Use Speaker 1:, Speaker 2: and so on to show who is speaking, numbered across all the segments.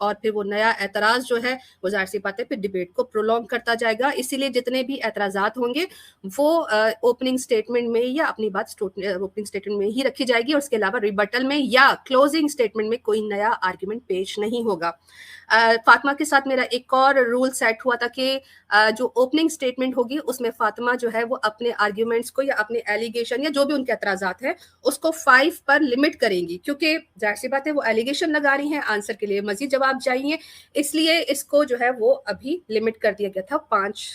Speaker 1: اور پھر وہ نیا اعتراض جو ہے وہ ظاہر سی بات ہے پھر ڈبیٹ کو پرولونگ کرتا جائے گا. اسی لیے جتنے بھی اعتراضات ہوں گے وہ اوپننگ اسٹیٹمنٹ میں یا اپنی بات اوپننگ اسٹیٹمنٹ میں ہی رکھی جائے گی, اور اس کے علاوہ ریبٹل میں یا کلوزنگ اسٹیٹمنٹ میں کوئی نیا آرگیومنٹ پیش نہیں ہوگا. فاطمہ کے ساتھ میرا ایک اور رول سیٹ ہوا تھا کہ جو اوپننگ اسٹیٹمنٹ ہوگی اس میں فاطمہ جو ہے وہ اپنے آرگیومنٹس کو یا اپنے ایلیگیشن یا جو بھی ان کے اعتراضات ہیں اس کو 5 پر لمٹ کریں گی, کیونکہ ظاہر سی بات ہے وہ ایلیگیشن لگا رہی ہیں, آنسر کے لیے مزید جواب چاہیے, اس لیے اس کو جو ہے وہ ابھی لمٹ کر دیا گیا تھا 5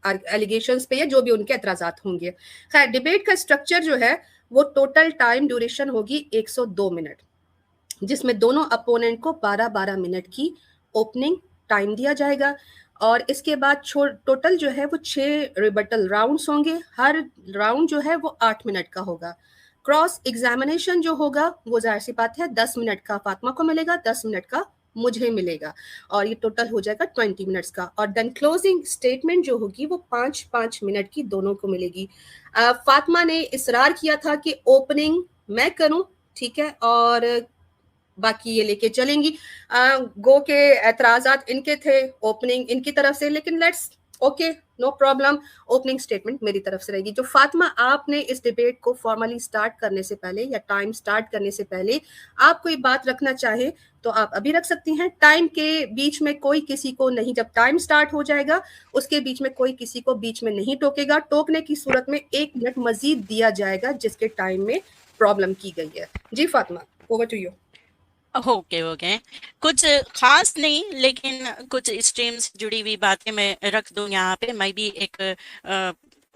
Speaker 1: ایلیگیشنز پہ یا جو بھی ان کے اعتراضات ہوں گے. خیر, ڈبیٹ کا اسٹرکچر جو ہے وہ ٹوٹل ٹائم ڈیوریشن ہوگی 102 منٹ, جس میں دونوں اپوننٹ کو 12 منٹ کی اوپننگ ٹائم دیا جائے گا, اور اس کے بعد ٹوٹل جو ہے وہ 6 ریبٹل راؤنڈس ہوں گے. ہر راؤنڈ جو ہے وہ 8 منٹ کا ہوگا. کراس ایگزامینیشن جو ہوگا وہ ظاہر سی بات ہے 10 منٹ کا فاطمہ کو ملے گا, 10 منٹ کا مجھے ملے گا, اور یہ ٹوٹل ہو جائے گا 20 منٹس کا. اور دین کلوزنگ اسٹیٹمنٹ جو ہوگی وہ 5 منٹ کی دونوں کو ملے گی. فاطمہ نے اصرار کیا تھا کہ اوپننگ میں کروں, ٹھیک ہے, اور باقی یہ لے کے چلیں گی. گو کے اعتراضات ان کے تھے, اوپننگ ان کی طرف سے, لیکن let's okay no problem, opening statement میری طرف سے رہے گی. جو فاطمہ آپ نے اس ڈبیٹ کو فارملی اسٹارٹ کرنے سے پہلے یا ٹائم اسٹارٹ کرنے سے پہلے آپ کوئی بات رکھنا چاہے تو آپ ابھی رکھ سکتی ہیں. ٹائم کے بیچ میں کوئی کسی کو نہیں, جب ٹائم اسٹارٹ ہو جائے گا اس کے بیچ میں کوئی کسی کو بیچ میں نہیں ٹوکے گا. ٹوکنے کی صورت میں 1 منٹ مزید دیا جائے گا جس کے ٹائم میں پرابلم کی گئی ہے. جی Fatima, over to you.
Speaker 2: Okay کچھ خاص نہیں, لیکن کچھ اسٹریم سے جڑی ہوئی باتیں میں رکھ دوں یہاں پہ. میں بھی ایک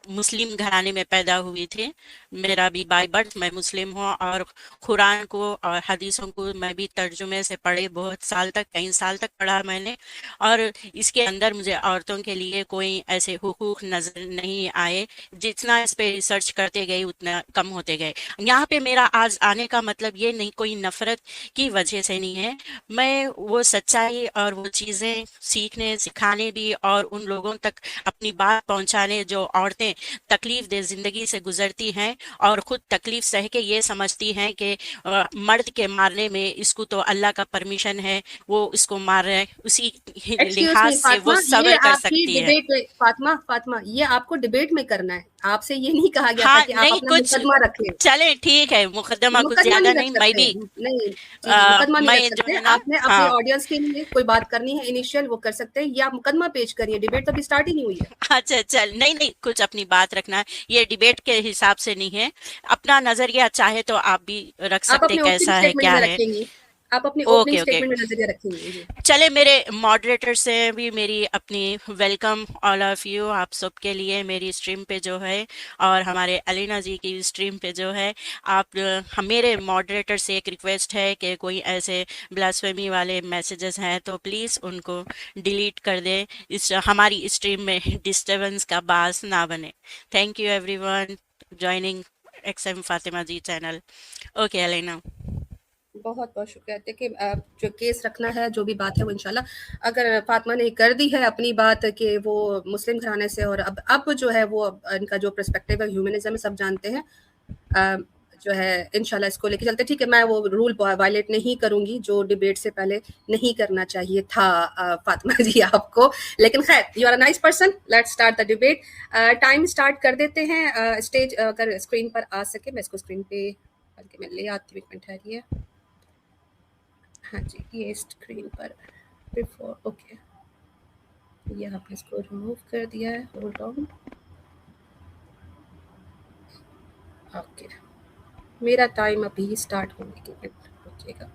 Speaker 2: مسلم گھرانے میں پیدا ہوئی تھی. میرا بھی بائی برتھ میں مسلم ہوں, اور قرآن کو اور حدیثوں کو میں بھی ترجمے سے پڑھے, بہت سال تک, کئی سال تک پڑھا میں نے, اور اس کے اندر مجھے عورتوں کے لیے کوئی ایسے حقوق نظر نہیں آئے. جتنا اس پہ ریسرچ کرتے گئے اتنا کم ہوتے گئے. یہاں پہ میرا آج آنے کا مطلب یہ نہیں, کوئی نفرت کی وجہ سے نہیں ہے. میں وہ سچائی اور وہ چیزیں سیکھنے, سکھانے بھی, اور ان لوگوں تک اپنی بات پہنچانے جو عورتیں تکلیف دہ زندگی سے گزرتی ہیں اور خود تکلیف سہ کے یہ سمجھتی ہیں کہ مرد کے مارنے میں اس کو تو اللہ کا پرمیشن ہے, وہ اس کو مار رہے, اسی
Speaker 1: ایکسکیوز می
Speaker 2: لحاظ سے وہ
Speaker 1: فاطمہ,
Speaker 2: صبر
Speaker 1: یہ
Speaker 2: کر
Speaker 1: آپ کی
Speaker 2: سکتی ہے.
Speaker 1: ڈبیٹ میں, فاطمہ یہ آپ کو ڈبیٹ میں کرنا ہے, آپ سے یہ نہیں کہا گیا تھا
Speaker 2: ہاں
Speaker 1: کہ آپ
Speaker 2: نہیں,
Speaker 1: اپنا
Speaker 2: کچھ
Speaker 1: مقدمہ رکھیں.
Speaker 2: چلیں ٹھیک ہے, مقدمہ کچھ
Speaker 1: مقدمہ
Speaker 2: زیادہ
Speaker 1: نہیں رکھ
Speaker 2: نہیں, میں
Speaker 1: سکتے,
Speaker 2: بھی
Speaker 1: نہیں جی مقدمہ نہیں
Speaker 2: میں
Speaker 1: رکھ
Speaker 2: جو
Speaker 1: سکتے.
Speaker 2: ہے نا,
Speaker 1: آپ نے اپنے
Speaker 2: ہاں
Speaker 1: آڈینس کے لیے کوئی بات کرنی ہے انیشیل وہ کر سکتے ہیں, یا آپ مقدمہ پیش کریے, ڈبیٹ تو ابھی اسٹارٹ ہی نہیں ہوئی ہے.
Speaker 2: اچھا چل, نہیں کچھ اپنی بات رکھنا ہے, یہ ڈیبیٹ کے حساب سے نہیں ہے. اپنا نظریہ چاہے تو آپ بھی رکھ
Speaker 1: آپ
Speaker 2: سکتے,
Speaker 1: اپنے اوپننگ
Speaker 2: کیسا ہے
Speaker 1: اسٹیٹمنٹ
Speaker 2: کیا
Speaker 1: میں
Speaker 2: ہے.
Speaker 1: رکھیں گی, آپ اپنی اوپننگ
Speaker 2: اوکے
Speaker 1: اسٹیٹمنٹ میں نظریہ رکھیں گی. جی
Speaker 2: چلے, میرے ماڈریٹر سے بھی میری اپنی ویلکم آل آف یو, آپ سب کے لیے میری اسٹریم پہ جو ہے, اور ہمارے علینا جی کی اسٹریم پہ جو ہے, آپ میرے ماڈریٹر سے ایک ریکویسٹ ہے کہ کوئی ایسے بلاسفیمی والے میسیجز ہیں تو پلیز ان کو ڈیلیٹ کر دیں, ہماری اسٹریم میں ڈسٹربنس کا باعث نہ بنے. Thank you everyone joining X M Fatima ji channel. Okay Alina.
Speaker 1: بہت بہت شکریہ. دیکھیے جو کیس رکھنا ہے, جو بھی بات ہے وہ انشاءاللہ اگر فاطمہ نے کر دی ہے اپنی بات کہ وہ مسلم گھرانے سے, اور اب جو ہے وہ ان کا جو پرسپیکٹیو ہے ہیومنزم سب جانتے ہیں, جو ہے انشاءاللہ اس کو لے کے چلتے. ٹھیک ہے, میں وہ رول وائلیٹ نہیں کروں گی جو ڈیبیٹ سے پہلے نہیں کرنا چاہیے تھا فاطمہ جی آپ کو, لیکن خیر you are a nice person. Let's start the debate. Time start کر دیتے ہیں. اسٹیج اگر اسکرین پر آ سکے, میں اس کو اسکرین پہ بلکہ میں لے آتی ہوں, ایک منٹ ٹھہریے. ہاں جی, یہ اسکرین پر بیفور, اوکے, یہ آپ نے اس کو ریموو کر دیا ہے. ہولڈ آن, اوکے, میرا ٹائم ابھی اسٹارٹ ہونے کے منٹ رکیے گا.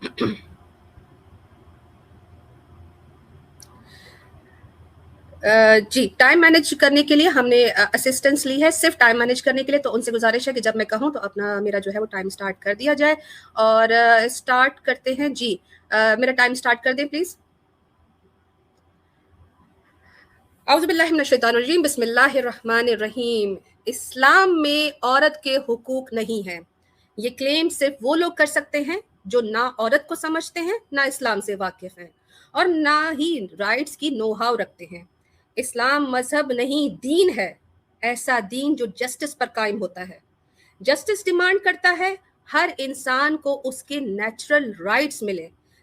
Speaker 1: جی, ٹائم مینیج کرنے کے لیے ہم نے اسسٹنس لی ہے, صرف ٹائم مینیج کرنے کے لیے. تو ان سے گزارش ہے کہ جب میں کہوں تو اپنا میرا جو ہے وہ ٹائم اسٹارٹ کر دیا جائے. اور اسٹارٹ کرتے ہیں. جی میرا ٹائم اسٹارٹ کر دیں پلیز. اعوذ باللہ من الشیطان الرجیم, بسم اللہ الرحمن الرحیم. اسلام میں عورت کے حقوق نہیں ہیں. یہ کلیم صرف وہ لوگ کر سکتے ہیں جو نہ عورت کو سمجھتے ہیں, نہ اسلام سے واقف ہیں, اور نہ ہی رائٹس کی نو ہاؤ رکھتے ہیں. اسلام مذہب نہیں, دین ہے. ایسا دین جو جسٹس پر قائم ہوتا ہے. جسٹس ڈیمانڈ کرتا ہے ہر انسان کو اس کے نیچرل رائٹس ملے,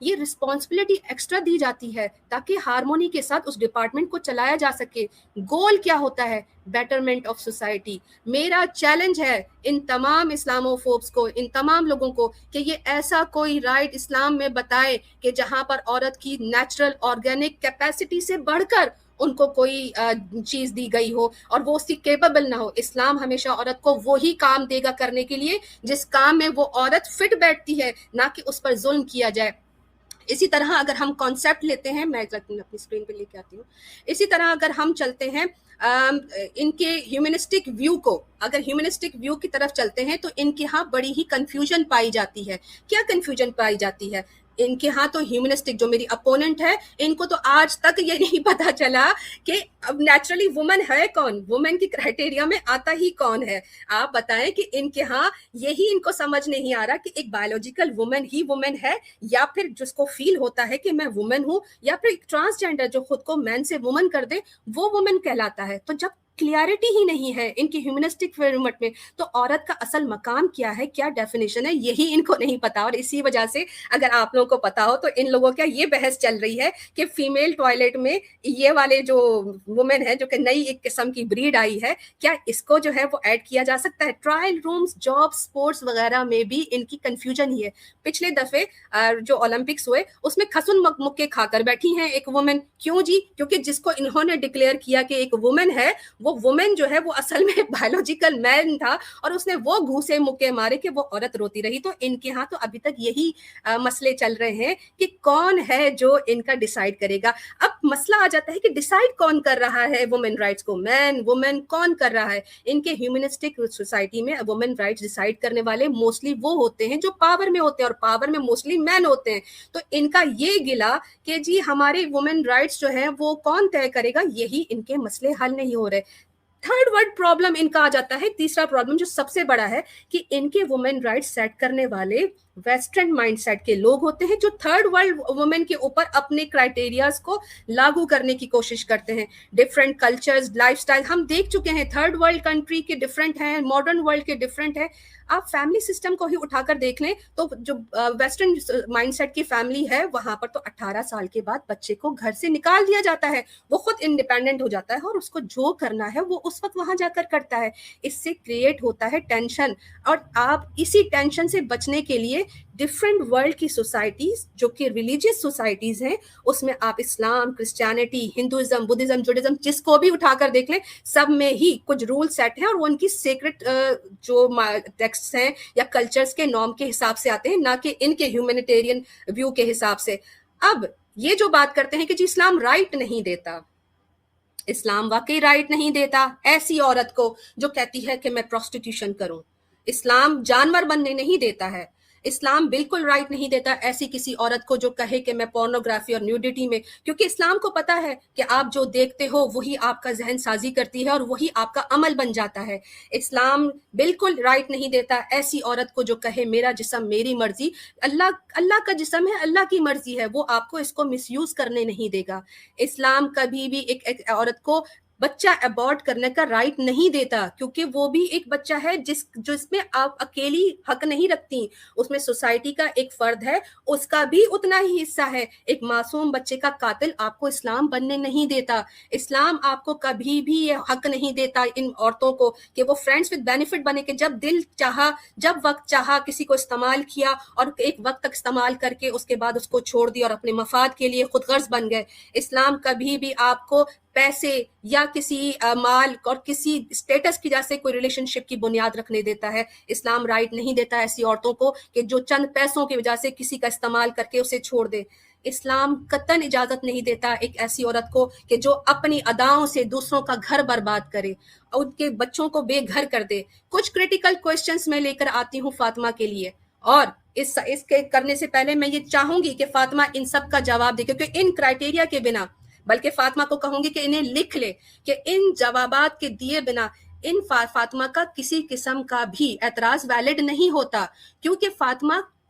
Speaker 1: یہ رسپانسبلٹی ایکسٹرا دی جاتی ہے تاکہ ہارمونی کے ساتھ اس ڈپارٹمنٹ کو چلایا جا سکے. گول کیا ہوتا ہے؟ Betterment of society. میرا چیلنج ہے ان تمام اسلامو فوبس کو, ان تمام لوگوں کو, کہ یہ ایسا کوئی رائٹ اسلام میں بتائے کہ جہاں پر عورت کی نیچرل آرگینک کیپیسٹی سے بڑھ کر ان کو کوئی چیز دی گئی ہو اور وہ اس کی کیپیبل نہ ہو. اسلام ہمیشہ عورت کو وہی کام دے گا کرنے کے لیے جس کام میں وہ عورت فٹ بیٹھتی ہے, نہ کہ اس پر ظلم کیا جائے. اسی طرح اگر ہم کانسیپٹ لیتے ہیں, میں اپنی اسکرین پہ لے کے آتی ہوں, اسی طرح اگر ہم چلتے ہیں ان کے ہیومنسٹک ویو کو, اگر ہیومنسٹک ویو کی طرف چلتے ہیں تو ان کے ہاں بڑی ہی کنفیوژن پائی جاتی ہے. کیا کنفیوژن پائی جاتی ہے ان کے ہاں؟ تو ہیومنسٹک جو میری اپوننٹ ہے, ان کو تو آج تک یہ نہیں پتا چلا کہ اب نیچرلی وومن ہے کون, وومن کی کرائٹیریا میں آتا ہی کون ہے. آپ بتائیں کہ ان کے ہاں یہی ان کو سمجھ نہیں آ رہا کہ ایک بایولوجیکل وومن ہی وومن ہے, یا پھر جس کو فیل ہوتا ہے کہ میں وومن ہوں, یا پھر ایک ٹرانسجینڈر جو خود کو مین سے وومن کر دے وہ وومن کہلاتا ہے. تو جب کلیئرٹی ہی نہیں ہے ان کی ہیومنسٹک فریمورک میں, تو عورت کا اصل مقام کیا ہے, کیا ڈیفینیشن ہے, یہی ان کو نہیں پتا. اور اسی وجہ سے اگر آپ لوگوں کو پتا ہو تو ان لوگوں کا یہ بحث چل رہی ہے کہ فیمیل ٹوائلٹ میں یہ والے جو وومن ہے جو کہ نئی ایک قسم کی بریڈ آئی ہے, کیا اس کو جو ہے وہ ایڈ کیا جا سکتا ہے؟ ٹرائل رومز, جاب, سپورٹس وغیرہ میں بھی ان کی کنفیوژن ہی ہے. پچھلے دفعے جو اولمپکس ہوئے اس میں کھسن مکے کھا کر بیٹھی ہیں ایک وومن. کیوں جی؟ کیونکہ جس کو انہوں نے ڈکلیئر کیا کہ ایک وومن ہے, وہ وومن جو ہے وہ اصل میں بایولوجیکل مین تھا, اور اس نے وہ گھوسے مکے مارے کہ وہ عورت روتی رہی. تو ان کے ہاں تو ابھی تک یہی مسئلے چل رہے ہیں کہ کون ہے جو ان کا ڈیسائیڈ کرے گا. اب مسئلہ آ جاتا ہے کہ ڈیسائیڈ کون کر رہا ہے وومن رائٹس کو, مین وومن کون کر رہا ہے؟ ان کے ہیومنسٹک سوسائٹی میں وومن رائٹس ڈیسائیڈ کرنے والے موسٹلی وہ ہوتے ہیں جو پاور میں ہوتے ہیں, اور پاور میں موسٹلی مین ہوتے ہیں. تو ان کا یہ گلا کہ جی ہمارے وومن رائٹس جو ہیں وہ کون طے کرے گا, یہی ان کے مسئلے حل نہیں ہو رہے. تھرڈ ورلڈ پرابلم ان کا آ جاتا ہے, تیسرا پرابلم جو سب سے بڑا ہے, کہ ان کے وومن رائٹ سیٹ کرنے والے ویسٹرن مائنڈ سیٹ کے لوگ ہوتے ہیں جو تھرڈ ورلڈ وومن کے اوپر اپنے کرائٹیریاز کو لاگو کرنے کی کوشش کرتے ہیں. ڈفرینٹ کلچرز, لائف سٹائل ہم دیکھ چکے ہیں, تھرڈ ورلڈ کنٹری کے ڈفرینٹ ہیں, ماڈرن ورلڈ کے ڈفرینٹ ہیں. آپ فیملی سسٹم کو ہی اٹھا کر دیکھ لیں تو جو ویسٹرن مائنڈ سیٹ کی فیملی ہے وہاں پر تو 18 سال کے بعد بچے کو گھر سے نکال دیا جاتا ہے, وہ خود انڈیپینڈنٹ ہو جاتا ہے اور اس کو جو کرنا ہے وہ اس وقت وہاں جا کر کرتا ہے. اس سے کریٹ ہوتا ہے ٹینشن, اور آپ اسی ٹینشن سے بچنے کے لیے ڈفرینٹ ورلڈ کی سوسائٹیز جو کہ ریلیجیس سوسائٹیز ہیں, اس میں آپ اسلام, کرسچینٹی, ہندوازم, بدھزم, جوڈزم, جس کو بھی اٹھا کر دیکھ لیں, سب میں ہی کچھ رول سیٹ ہیں اور وہ ان کی سیکرٹ جو ٹیکسٹ ہیں یا کلچرز کے نارم کے حساب سے آتے ہیں, نہ کہ ان کے ہیومینیٹیرین ویو کے حساب سے. اب یہ جو بات کرتے ہیں کہ جی اسلام رائٹ نہیں دیتا, اسلام واقعی رائٹ نہیں دیتا ایسی عورت کو جو کہتی ہے کہ میں پروسٹیٹیوشن کروں. اسلام جانور بننے نہیں دیتا ہے, اسلام بالکل رائٹ نہیں دیتا ایسی کسی عورت کو جو کہے کہ میں پورنوگرافی اور نیوڈیٹی میں, کیونکہ اسلام کو پتا ہے کہ آپ جو دیکھتے ہو وہی آپ کا ذہن سازی کرتی ہے اور وہی آپ کا عمل بن جاتا ہے. اسلام بالکل رائٹ نہیں دیتا ایسی عورت کو جو کہے میرا جسم میری مرضی. اللہ کا جسم ہے, اللہ کی مرضی ہے, وہ آپ کو اس کو مس یوز کرنے نہیں دے گا. اسلام کبھی بھی ایک عورت کو بچہ ابورٹ کرنے کا رائٹ نہیں دیتا, کیونکہ وہ بھی ایک بچہ ہے جس میں آپ اکیلی حق نہیں رکھتی, اس میں سوسائٹی کا ایک فرد ہے, اس کا بھی اتنا ہی حصہ ہے. ایک معصوم بچے کا قاتل آپ کو اسلام بننے نہیں دیتا. اسلام آپ کو کبھی بھی یہ حق نہیں دیتا ان عورتوں کو کہ وہ فرینڈز وتھ بینیفٹ بنے, کہ جب دل چاہا, جب وقت چاہا کسی کو استعمال کیا اور ایک وقت تک استعمال کر کے اس کے بعد اس کو چھوڑ دیا اور اپنے مفاد کے لیے خود غرض بن گئے. اسلام کبھی بھی آپ کو پیسے یا کسی مال اور کسی اسٹیٹس کی جیسے کوئی ریلیشن شپ کی بنیاد رکھنے دیتا ہے. اسلام رائٹ نہیں دیتا ایسی عورتوں کو کہ جو چند پیسوں کی وجہ سے کسی کا استعمال کر کے اسے چھوڑ دے. اسلام قطعاً اجازت نہیں دیتا ایک ایسی عورت کو کہ جو اپنی اداؤں سے دوسروں کا گھر برباد کرے اور ان کے بچوں کو بے گھر کر دے. کچھ کریٹیکل کوسچنز میں لے کر آتی ہوں فاطمہ کے لیے, اور اس کے کرنے سے پہلے میں یہ چاہوں گی کہ فاطمہ ان سب کا جواب دے, کیونکہ ان کرائٹیریا کے بنا, بلکہ فاطمہ کو کہوں گی کہ انہیں لکھ لے کہ ان جوابات کے دیے بنا ان فاطمہ کا کسی قسم کا بھی اعتراض ویلڈ نہیں ہوتا, کیونکہ فاطمہ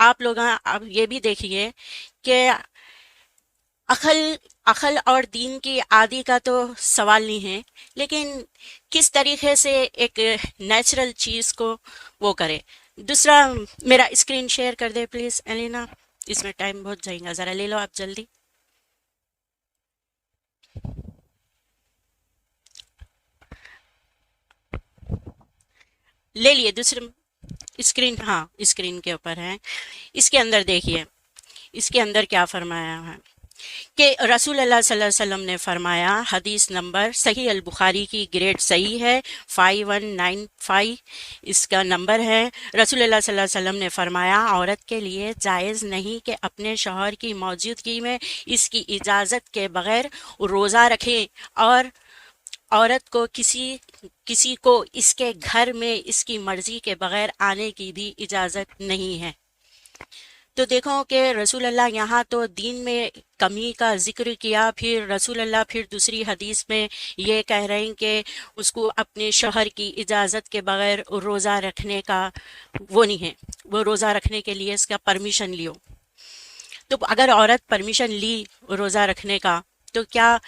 Speaker 2: آپ لوگ آپ یہ بھی دیکھیے کہ عقل عقل اور دین کی عادی کا تو سوال نہیں ہے، لیکن کس طریقے سے ایک نیچرل چیز کو وہ کرے۔ دوسرا، میرا اسکرین شیئر کر دے پلیز ایلینا، اس میں ٹائم بہت جائے گا، ذرا لے لو آپ جلدی۔ لے لیے دوسرے اسکرین، ہاں اسکرین کے اوپر ہے۔ اس کے اندر دیکھیے، اس کے اندر کیا فرمایا ہے کہ رسول اللہ صلی اللہ علیہ وسلم نے فرمایا، حدیث نمبر صحیح البخاری کی گریڈ صحیح ہے 5195 اس کا نمبر ہے۔ رسول اللہ صلی اللہ علیہ وسلم نے فرمایا، عورت کے لیے جائز نہیں کہ اپنے شوہر کی موجودگی میں اس کی اجازت کے بغیر روزہ رکھیں، اور عورت کو کسی کو اس کے گھر میں اس کی مرضی کے بغیر آنے کی بھی اجازت نہیں ہے۔ تو دیکھو کہ رسول اللہ یہاں تو دین میں کمی کا ذکر کیا، پھر رسول اللہ پھر دوسری حدیث میں یہ کہہ رہے ہیں کہ اس کو اپنے شوہر کی اجازت کے بغیر روزہ رکھنے کا وہ نہیں ہے، وہ روزہ رکھنے کے لیے اس کا پرمیشن لیو۔ تو اگر عورت پرمیشن لی روزہ رکھنے کا تو کیا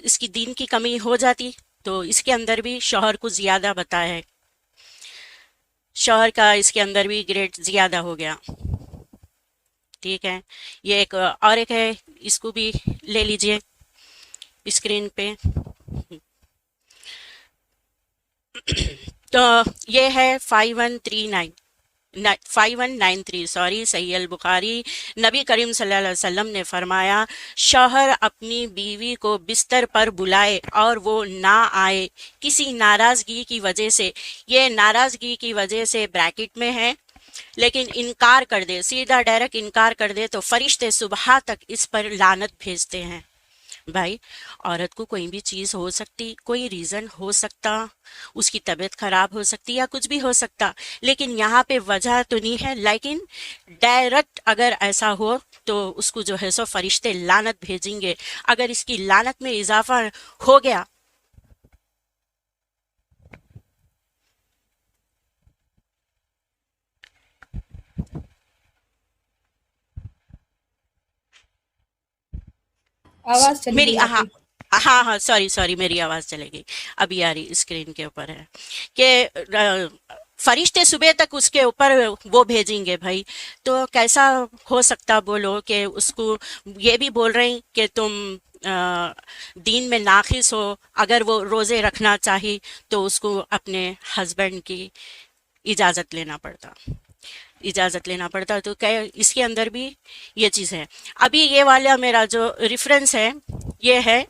Speaker 2: اس کی دین کی کمی ہو جاتی؟ تو اس کے اندر بھی شوہر کو زیادہ بتایا ہے، شوہر کا اس کے اندر بھی گریڈ زیادہ ہو گیا۔ ٹھیک ہے، یہ ایک اور ایک ہے، اس کو بھی لے لیجئے اسکرین پہ۔ تو یہ ہے 5193 سوری، صحیح البخاری۔ نبی کریم صلی اللہ علیہ وسلم نے فرمایا، شوہر اپنی بیوی کو بستر پر بلائے اور وہ نہ آئے کسی ناراضگی کی وجہ سے، یہ ناراضگی کی وجہ سے بریکٹ میں ہے، لیکن انکار کر دے، سیدھا ڈائریکٹ انکار کر دے تو فرشتے صبح تک اس پر لعنت بھیجتے ہیں۔ بھائی، عورت کو کوئی بھی چیز ہو سکتی، کوئی ریزن ہو سکتا، اس کی طبیعت خراب ہو سکتی یا کچھ بھی ہو سکتا، لیکن یہاں پہ وجہ تو نہیں ہے، لیکن ڈائریکٹ اگر ایسا ہو تو اس کو جو ہے سو فرشتے لعنت بھیجیں گے۔ اگر اس کی لعنت میں اضافہ ہو گیا،
Speaker 1: آواز چلی
Speaker 2: میری
Speaker 1: گئی آپ
Speaker 2: ہاں
Speaker 1: کی۔
Speaker 2: ہاں سوری میری آواز چلے گئی، ابھی آ رہی اسکرین کے اوپر ہے کہ فرشتے صبح تک اس کے اوپر وہ بھیجیں گے۔ بھائی، تو کیسا ہو سکتا بولو کہ اس کو یہ بھی بول رہے ہیں کہ تم دین میں ناقص ہو، اگر وہ روزے رکھنا چاہی تو اس کو اپنے ہسبینڈ کی اجازت لینا پڑتا تو کہ اس کے اندر بھی یہ چیز ہے۔ ابھی یہ والا میرا جو ریفرنس ہے یہ ہے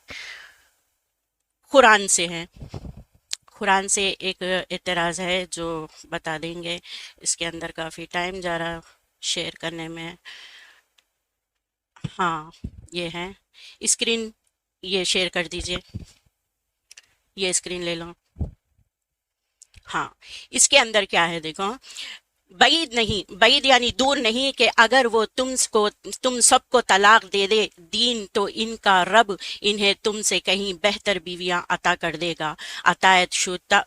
Speaker 2: قرآن سے ہے، قرآن سے ایک اعتراض ہے جو بتا دیں گے۔ اس کے اندر کافی ٹائم جا رہا شیئر کرنے میں۔ ہاں، یہ ہے اسکرین، یہ شیئر کر دیجئے، یہ اسکرین لے لو۔ ہاں، اس کے اندر کیا ہے دیکھو، بعید یعنی دور نہیں کہ اگر وہ تم سب کو طلاق دے دے دین، تو ان کا رب انہیں تم سے کہیں بہتر بیویاں عطا کر دے گا، عطایت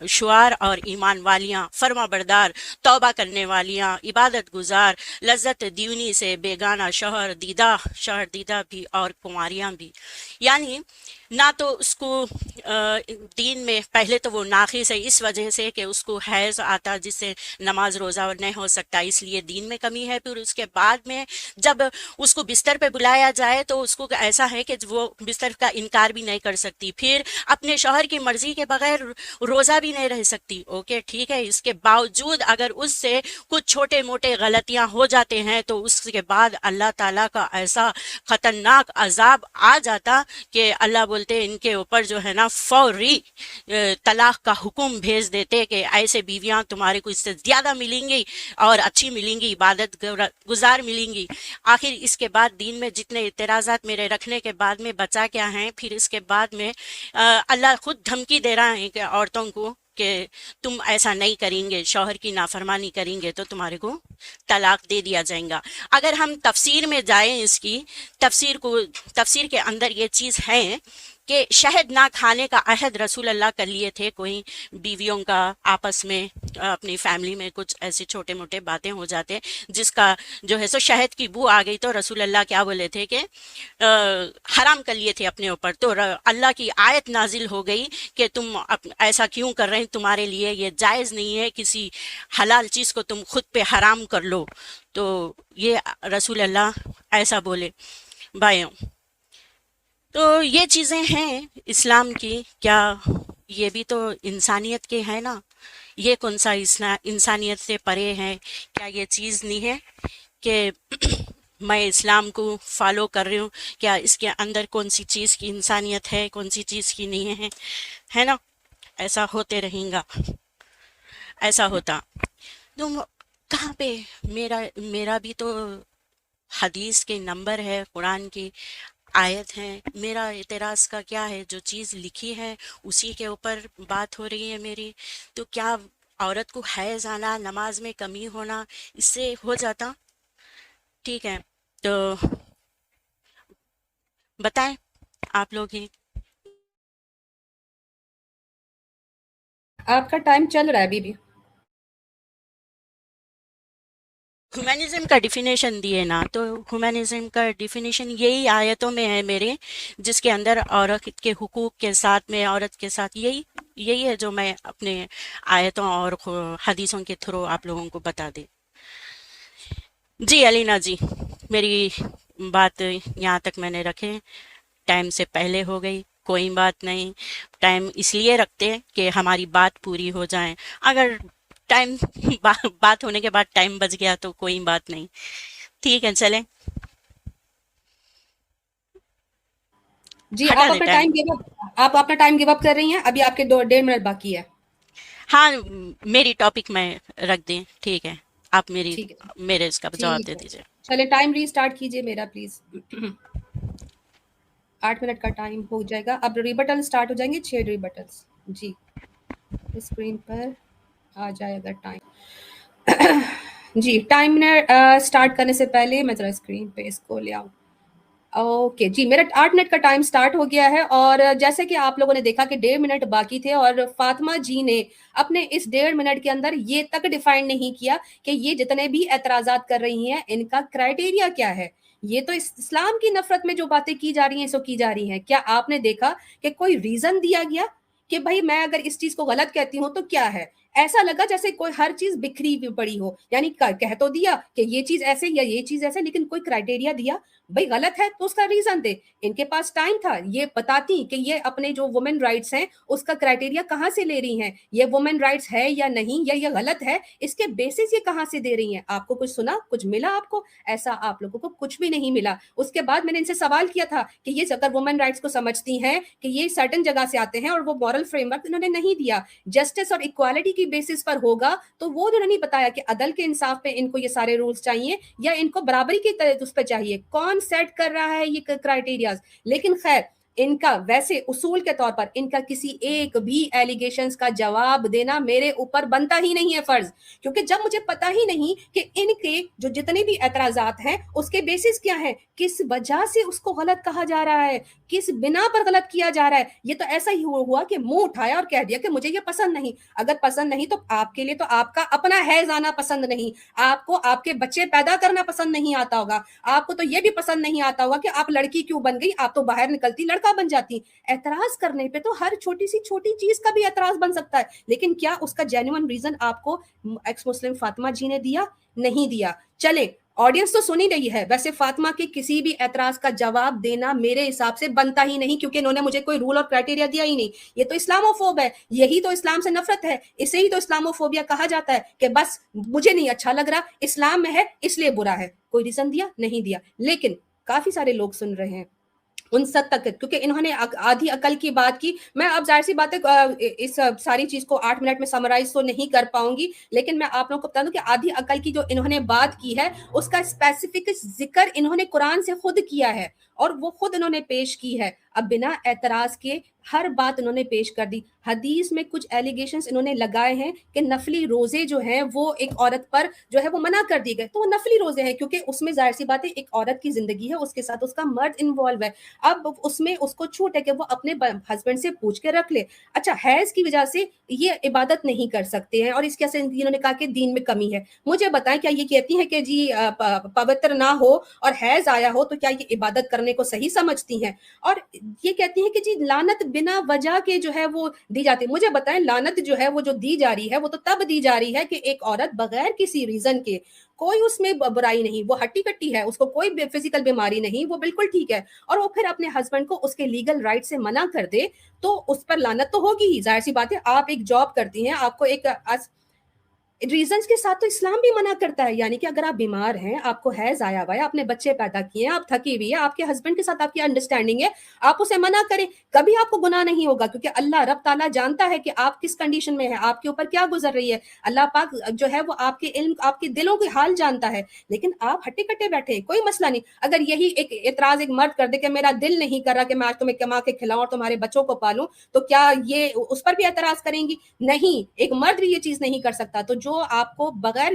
Speaker 2: شعار اور ایمان والیاں، فرما بردار، توبہ کرنے والیاں، عبادت گزار، لذت دیونی سے بیگانہ شوہر دیدہ بھی اور کنواریاں بھی۔ یعنی نہ تو اس کو دین میں پہلے تو وہ ناقص ہے اس وجہ سے کہ اس کو حیض آتا جس سے نماز روزہ نہیں ہو سکتا، اس لیے دین میں کمی ہے۔ پھر اس کے بعد میں جب اس کو بستر پہ بلایا جائے تو اس کو ایسا ہے کہ وہ بستر کا انکار بھی نہیں کر سکتی، پھر اپنے شوہر کی مرضی کے بغیر روزہ بھی نہیں رہ سکتی۔ اوکے ٹھیک ہے، اس کے باوجود اگر اس سے کچھ چھوٹے موٹے غلطیاں ہو جاتے ہیں تو اس کے بعد اللہ تعالیٰ کا ایسا خطرناک عذاب آ جاتا کہ اللہ بولتے ان کے اوپر جو ہے نا فوری طلاق کا حکم بھیج دیتے کہ ایسے بیویاں تمہارے کو اس سے زیادہ ملیں گی اور اچھی ملیں گی، عبادت گزار ملیں گی۔ آخر اس کے بعد دین میں جتنے اعتراضات میرے رکھنے کے بعد میں بچا کیا ہیں، پھر اس کے بعد میں اللہ خود دھمکی دے رہا ہے کہ عورتوں کو کہ تم ایسا نہیں کریں گے، شوہر کی نافرمانی کریں گے تو تمہارے کو طلاق دے دیا جائے گا۔ اگر ہم تفسیر میں جائیں، اس کی تفسیر کے اندر یہ چیز ہے کہ شہد نہ کھانے کا عہد رسول اللہ کر لیے تھے، کوئی بیویوں کا آپس میں اپنی فیملی میں کچھ ایسے چھوٹے موٹے باتیں ہو جاتے جس کا جو ہے سو شہد کی بو آ گئی، تو رسول اللہ کیا بولے تھے کہ حرام کر لیے تھے اپنے اوپر، تو اللہ کی آیت نازل ہو گئی کہ تم ایسا کیوں کر رہے ہیں، تمہارے لیے یہ جائز نہیں ہے کسی حلال چیز کو تم خود پہ حرام کر لو. تو یہ رسول اللہ ایسا بولے بھائیوں. تو یہ چیزیں ہیں اسلام کی، کیا یہ بھی تو انسانیت کے ہیں نا؟ یہ کون سا انسانیت سے پرے ہے؟ کیا یہ چیز نہیں ہے کہ میں اسلام کو فالو کر رہی ہوں، کیا اس کے اندر کون سی چیز کی انسانیت ہے، کون سی چیز کی نہیں ہے نا؟ ایسا ہوتے رہیں گا، ایسا ہوتا. تم کہاں پہ میرا بھی تو حدیث کے نمبر ہے، قرآن کی آیت ہے. میرا اعتراض کا کیا ہے؟ جو چیز لکھی ہے اسی کے اوپر بات ہو رہی ہے میری. تو کیا عورت کو حیض آنا، نماز میں کمی ہونا، اس سے ہو جاتا؟ ٹھیک ہے، تو بتائیں آپ لوگ ہی.
Speaker 1: آپ کا ٹائم چل رہا ہے ابھی بھی.
Speaker 2: ہیومنزم کا ڈیفینیشن دیے نا، تو ہیومنزم کا ڈیفینیشن یہی آیتوں میں ہے میرے، جس کے اندر عورت کے حقوق کے ساتھ میں، عورت کے ساتھ یہی ہے جو میں اپنے آیتوں اور حدیثوں کے تھرو آپ لوگوں کو بتا دیں. جی علینا جی، میری بات یہاں تک میں نے رکھے، ٹائم سے پہلے ہو گئی، کوئی بات نہیں. ٹائم اس لیے رکھتے کہ ہماری بات پوری ہو جائے. اگر ٹائم بات ہونے کے بعد ٹائم بچ گیا تو کوئی بات نہیں. ٹھیک ہے، چلیں
Speaker 1: جی
Speaker 2: ہٹا
Speaker 1: آپ
Speaker 2: دیں
Speaker 1: اپنا
Speaker 2: ٹائم.
Speaker 1: ٹائم گیو اپ، آپ اپنا ٹائم گیو اپ کر رہی ہیں. ابھی آپ کے 1.5 منٹ باقی ہے.
Speaker 2: ہاں، میری ٹاپک میں رکھ دیں. ٹھیک ہے، آپ
Speaker 1: ٹھیک ہے،
Speaker 2: میرے اس کا جواب دے
Speaker 1: ٹھیک ہے.
Speaker 2: دیجیے.
Speaker 1: چلے ٹائم ری اسٹارٹ کیجیے میرا پلیز. 8 منٹ کا ٹائم ہو جائے گا. اب ریبٹل اسٹارٹ ہو جائیں گے، 6 ریبٹلس. جی اسکرین پر آ جائے گا ٹائم. جی ٹائم نے اسٹارٹ کرنے سے پہلے میں ذرا اسکرین پہ اس کو لے آؤں. اوکے جی، میرا 8 منٹ کا ٹائم سٹارٹ ہو گیا ہے. اور جیسے کہ آپ لوگوں نے دیکھا کہ 1.5 منٹ باقی تھے، اور فاطمہ جی نے اپنے اس 1.5 منٹ کے اندر یہ تک ڈیفائن نہیں کیا کہ یہ جتنے بھی اعتراضات کر رہی ہیں ان کا کرائٹیریا کیا ہے. یہ تو اسلام کی نفرت میں جو باتیں کی جا رہی ہیں سو کی جا رہی ہیں. کیا آپ نے دیکھا کہ کوئی ریزن دیا گیا کہ بھائی میں اگر اس چیز کو غلط کہتی ہوں تو کیا ہے؟ ایسا لگا جیسے کوئی ہر چیز بکھری پڑی ہو. یعنی کہہ تو دیا کہ یہ چیز ایسے یا یہ چیز ایسے، لیکن کوئی کرائٹیریا دیا؟ بھائی غلط ہے تو اس کا ریزن دے. ان کے پاس ٹائم تھا، یہ بتاتی کہ یہ اپنے جو وومن رائٹس ہیں اس کا کرائٹیریا کہاں سے لے رہی ہیں، یہ وومن رائٹس ہے یا نہیں، یا یہ غلط ہے، اس کے بیسس یہ کہاں سے دے رہی ہیں. آپ کو کچھ سنا، کچھ ملا آپ کو؟ ایسا آپ لوگوں کو کچھ بھی نہیں ملا. اس کے بعد میں نے ان سے سوال کیا تھا کہ یہ اگر وومن رائٹس کو سمجھتی ہیں کہ یہ سرٹن جگہ سے آتے ہیں اور وہ مورل فریم ورک انہوں نے نہیں دیا، جسٹس اور اکوالٹی کی بیسس پر ہوگا، تو وہ انہوں نے نہیں بتایا کہ عدل کے انصاف پہ ان کو یہ سارے رولز چاہیے یا ان کو برابری کی اس پہ چاہیے. کون سیٹ کر رہا ہے یہ کرائٹیریاز؟ لیکن خیر، ان کا ویسے اصول کے طور پر ان کا کسی ایک بھی ایلیگیشنز کا جواب دینا میرے اوپر بنتا ہی نہیں ہے فرض. کیونکہ جب مجھے پتا ہی نہیں کہ ان کے جو جتنے بھی اعتراضات ہیں اس کے بیسس کیا ہیں، کس وجہ سے اس کو غلط کہا جا رہا ہے، کس بنا پر غلط کیا جا رہا ہے. یہ تو ایسا ہی ہوا کہ منہ اٹھایا اور کہہ دیا کہ مجھے یہ پسند نہیں. اگر پسند نہیں تو آپ کے لیے تو آپ کا اپنا حیض آنا پسند نہیں، آپ کو آپ کے بچے پیدا کرنا پسند نہیں آتا ہوگا، آپ کو تو یہ بھی پسند نہیں آتا ہوگا کہ آپ لڑکی کیوں بن گئی، آپ تو باہر نکلتی لڑکا بن جاتی. اعتراض کرنے پہ تو ہر چھوٹی سی چھوٹی چیز کا بھی اعتراض بن سکتا ہے. لیکن کیا اس کا جینوئن ریزن آپ کو ایکس مسلم فاطمہ جی نے دیا؟ نہیں دیا. چلے آڈینس تو سنی رہی ہے، ویسے فاطمہ کے کسی بھی اعتراض کا جواب دینا میرے حساب سے بنتا ہی نہیں، کیونکہ انہوں نے مجھے کوئی رول اور کرائٹیریا دیا ہی نہیں. یہ تو اسلاموفوب ہے، یہی تو اسلام سے نفرت ہے، اسے ہی تو اسلاموفوبیا کہا جاتا ہے کہ بس مجھے نہیں اچھا لگ رہا، اسلام میں ہے اس لیے برا ہے. کوئی ریزن دیا؟ نہیں دیا. لیکن کافی سارے لوگ سن رہے ہیں ان سب تک، کیونکہ انہوں نے آدھی عقل کی بات کی. میں اب ظاہر سی بات ہے اس ساری چیز کو 8 منٹ میں سمرائز تو نہیں کر پاؤں گی، لیکن میں آپ لوگوں کو بتا دوں کہ آدھی عقل کی جو انہوں نے بات کی ہے اس کا اسپیسیفک ذکر انہوں نے قرآن سے خود کیا ہے اور وہ خود انہوں نے پیش کی ہے. اب بنا اعتراض کے ہر بات انہوں نے پیش کر دی. حدیث میں کچھ ایلیگیشنز انہوں نے لگائے ہیں کہ نفلی روزے جو ہیں وہ ایک عورت پر جو ہے وہ منع کر دیے گئے, تو وہ نفلی روزے ہیں کیونکہ اس میں ظاہر سی بات ہے ایک عورت کی زندگی ہے, اس کے ساتھ اس کا مرد انوالو ہے. اب اس میں اس کو چھوٹ ہے کہ وہ اپنے ہسبینڈ سے پوچھ کے رکھ لے. اچھا, حیض کی وجہ سے یہ عبادت نہیں کر سکتے ہیں, اور اس کے سے انہوں نے کہا کہ دین میں کمی ہے. مجھے بتائیں, کیا یہ کہتی ہیں کہ جی پوتر نہ ہو اور حیض آیا ہو تو کیا یہ عبادت کرنے کو صحیح سمجھتی ہیں؟ اور یہ کہتی ہیں کہ جی لعنت بنا وجہ کے جو ہے وہ دی جاتی ہے. مجھے بتائیں, لعنت جو ہے وہ جو دی جا رہی ہے وہ تو تب دی جا رہی ہے کہ ایک عورت بغیر کسی ریزن کے, کوئی اس میں برائی نہیں, وہ ہٹی کٹی ہے, اس کو کوئی فزیکل بیماری نہیں, وہ بالکل ٹھیک ہے, اور وہ پھر اپنے ہسبینڈ کو اس کے لیگل رائٹ سے منع کر دے تو اس پر لعنت تو ہوگی ہی. ظاہر سی بات ہے, آپ ایک جاب کرتی ہیں, آپ کو ایک ریزنز کے ساتھ تو اسلام بھی منع کرتا ہے. یعنی کہ اگر آپ بیمار ہیں, آپ کو حیض آیا ہوا ہے, آپ نے بچے پیدا کیے ہیں, آپ تھکی ہوئی ہے, آپ کے ہسبینڈ کے ساتھ آپ کی انڈرسٹینڈنگ ہے, آپ اسے منع کریں, کبھی آپ کو گناہ نہیں ہوگا, کیونکہ اللہ رب تعالیٰ جانتا ہے کہ آپ کس کنڈیشن میں ہیں, آپ کے اوپر کیا گزر رہی ہے. اللہ پاک جو ہے وہ آپ کے علم, آپ کے دلوں کے حال جانتا ہے. لیکن آپ ہٹے کٹے بیٹھے, کوئی مسئلہ نہیں. اگر یہی ایک اعتراض ایک مرد کر دے کہ میرا دل نہیں کر رہا کہ میں آج تمہیں کما کے کھلاؤں اور تمہارے بچوں کو پالوں, تو کیا یہ اس پر بھی اعتراض کریں گی؟ نہیں, ایک مرد بھی یہ چیز نہیں کر سکتا. تو جو آپ کو بغیر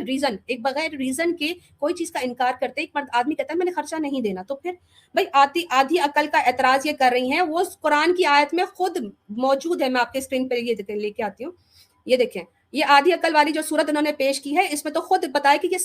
Speaker 1: ریزن کے کوئی چیز کا انکار کرتے, ایک مرد آدمی کہتا ہے میں نے خرچہ نہیں دینا, تو پھر بھائی آدھی عقل کا اعتراض یہ کر رہی ہیں, وہ قرآن کی آیت میں خود موجود ہے. میں آپ کے اسکرین پہ یہ لے کے آتی ہوں, یہ دیکھیں, یہ آدھی عقل والی جو صورت انہوں نے پیش کی ہے, اس میں تو خود بتایا کہ یہ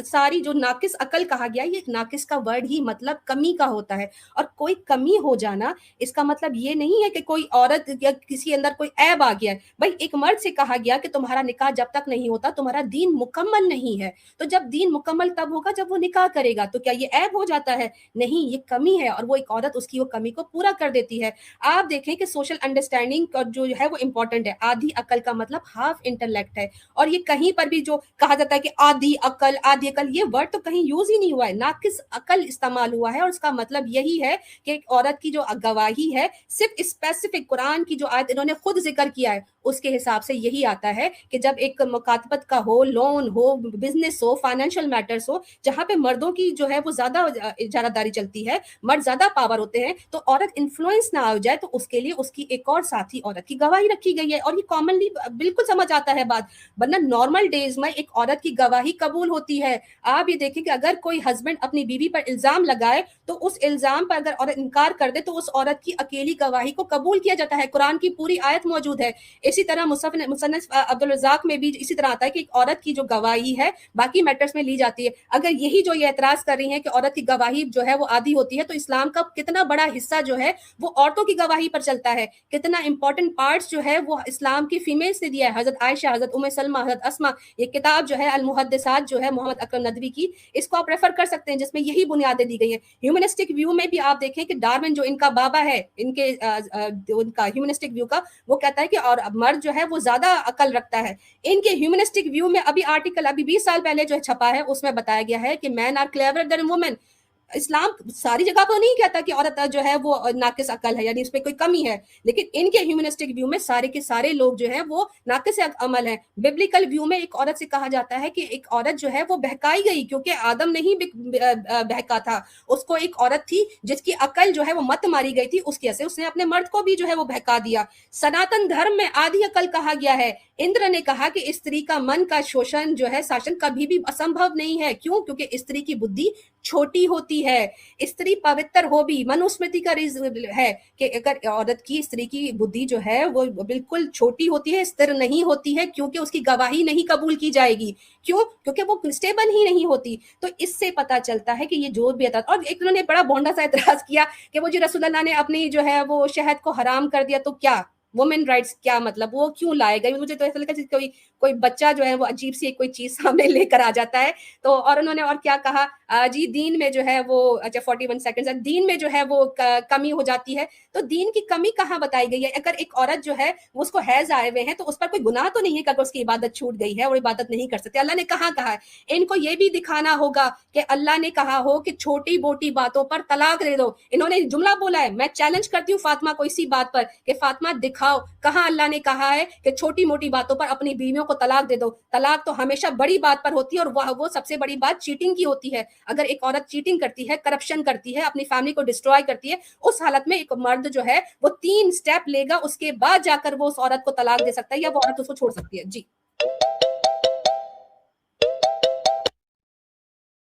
Speaker 1: ساری جو ناقص عقل کہا گیا, یہ ناقص کا ورڈ ہی مطلب کمی کا ہوتا ہے, اور کوئی کمی ہو جانا اس کا مطلب یہ نہیں ہے کہ کوئی عورت یا کسی اندر کوئی عیب آ گیا ہے. بھائی ایک مرد سے کہا گیا کہ تمہارا نکاح جب تک نہیں ہوتا تمہارا دین مکمل نہیں ہے, تو جب دین مکمل تب ہوگا جب وہ نکاح کرے گا, تو کیا یہ عیب ہو جاتا ہے؟ نہیں, یہ کمی ہے, اور وہ ایک عورت اس کی وہ کمی کو پورا کر دیتی ہے. آپ دیکھیں کہ سوشل انڈرسٹینڈنگ جو ہے وہ امپورٹنٹ ہے. آدھی عقل کا مطلب ہاف انٹلیکٹ ہے, اور یہ کہیں پر بھی جو کہا جاتا ہے کہ آدھی عقل, یہ ورڈ تو کہیں یوز ہی نہیں ہوا ہے, ناقص عقل استعمال ہوا ہے. اور اس کا مطلب یہی ہے کہ ایک عورت کی جو گواہی ہے صرف اسپیسیفک قرآن کی جو آیت انہوں نے خود ذکر کیا ہے اس کے حساب سے یہی آتا ہے کہ جب ایک مکاتبت کا ہو, لون ہو, بزنس ہو, فائنینشیل میٹرز ہو, جہاں پہ مردوں کی جو ہے وہ زیادہ اجارہ داری چلتی ہے, مرد زیادہ پاور ہوتے ہیں, تو عورت انفلوئنس نہ ہو جائے, تو اس کے لیے اس کی ایک اور ساتھی عورت کی گواہی رکھی گئی ہے. اور یہ کامنلی بالکل سمجھ آتا ہے بات, ورنہ نارمل ڈیز میں ایک عورت کی گواہی قبول ہوتی ہے. آپ یہ دیکھیں کہ اگر کوئی ہسبینڈ اپنی بیوی پر الزام لگائے تو اس الزام پر اگر عورت انکار کر دے تو اس عورت کی اکیلی گواہی کو قبول کیا جاتا ہے. قرآن کی پوری آیت موجود ہے. اسی طرح مصنف عبدالرزاق میں بھی اسی طرح آتا ہے کہ ایک عورت کی جو گواہی ہے باقی میٹرز میں لی جاتی ہے. اگر یہی جو یہ اعتراض کر رہی ہیں کہ عورت کی گواہی جو ہے وہ آدھی ہوتی ہے, تو اسلام کا کتنا بڑا حصہ جو ہے وہ عورتوں کی گواہی پر چلتا ہے. کتنا امپورٹنٹ پارٹس جو ہے وہ اسلام کی فیمیلز نے دیا ہے. حضرت عائشہ, حضرت ام سلمہ, حضرت اسما, یہ کتاب جو ہے المحدثات جو ہے محمد اکرم ندوی کی, اس کو آپ ریفر کر سکتے ہیں, جس میں یہی بنیادیں دی گئی ہیں. ہیومنسٹک ویو میں بھی آپ دیکھیں کہ ڈارون جو ان کا بابا ہے, ان کا ہیومنسٹک ویو کا, وہ کہتا ہے کہ اور مرد جو ہے وہ زیادہ عقل رکھتا ہے. ان کے ہیومنسٹک ویو میں ابھی آرٹیکل ابھی 20 سال پہلے جو چھپا ہے اس میں بتایا گیا ہے کہ مین آر کلیور دین وومن. اسلام ساری جگہ تو نہیں کہتا کہ عورت جو ہے وہ ناقص عقل ہے, یعنی اس پہ کوئی کمی ہے, لیکن ان کے ہیومنسٹک ویو میں سارے کے سارے لوگ جو ہیں وہ ناقص عمل ہیں. ببلیکل ویو میں ایک عورت سے کہا جاتا ہے کہ ایک عورت جو ہے وہ بہکائی گئی, کیونکہ آدم نہیں بہکا تھا, اس کو ایک عورت تھی جس کی عقل جو ہے وہ مت ماری گئی تھی, اس کی وجہ سے اس نے اپنے مرد کو بھی جو ہے وہ بہکا دیا. سناتن دھرم میں آدھی عقل کہا گیا ہے. اندر نے کہا کہ استری کا من کا شوشن جو ہے شاشن کبھی بھی اسمبھو نہیں ہے. کیوں؟ کیونکہ استری کی بدھی چھوٹی ہوتی ہے. استری پوتر ہو بھی, منوسمرتی کا ہے کہ اگر عورت کی استری کی بدھی جو ہے وہ بالکل چھوٹی ہوتی ہے, استر نہیں ہوتی ہے, کیونکہ اس کی گواہی نہیں قبول کی جائے گی. کیوں؟ کیونکہ وہ اسٹیبل ہی نہیں ہوتی. تو اس سے پتا چلتا ہے کہ یہ جو بھی اور ایک انہوں نے بڑا بھونڈا سا اعتراض کیا کہ وہ جو رسول اللہ نے اپنی جو ہے وہ شہد کو حرام کر دیا, تو کیا وومن رائٹس کیا مطلب, وہ کیوں لائے گئے؟ مجھے تو ایسا لگا کہ کوئی بچہ جو ہے وہ عجیب سی کوئی چیز سامنے لے کر آ جاتا ہے. تو اور انہوں نے اور کیا کہا, جی دین میں جو ہے وہ, اچھا 41 سیکنڈز, دین میں جو ہے وہ کمی ہو جاتی ہے. تو دین کی کمی کہاں بتائی گئی ہے؟ اگر ایک عورت جو ہے وہ اس کو حیض آئے ہوئے ہیں تو اس پر کوئی گناہ تو نہیں ہے کہ اگر اس کی عبادت چھوٹ گئی ہے اور عبادت نہیں کر سکتے. اللہ نے کہاں کہا ہے؟ ان کو یہ بھی دکھانا ہوگا کہ اللہ نے کہا ہو کہ چھوٹی موٹی باتوں پر طلاق دے دو. انہوں نے جملہ بولا ہے, میں چیلنج کرتی ہوں فاطمہ کو اسی بات پر کہ فاطمہ دکھا دکھاؤ کہاں اللہ نے کہا ہے کہ چھوٹی موٹی باتوں پر اپنی بیویوں کو طلاق دے دو. طلاق تو ہمیشہ بڑی بات پر ہوتی ہے, اور وہ سب سے بڑی بات چیٹنگ کی ہوتی ہے. اگر ایک عورت چیٹنگ کرتی ہے, کرپشن کرتی ہے, اپنی فیملی کو ڈسٹروائے کرتی ہے, اس حالت میں ایک مرد جو ہے وہ 3 سٹیپ لے گا, اس کے بعد جا کر وہ اس عورت کو طلاق دے سکتا ہے یا وہ عورت اس کو چھوڑ سکتی ہے. جی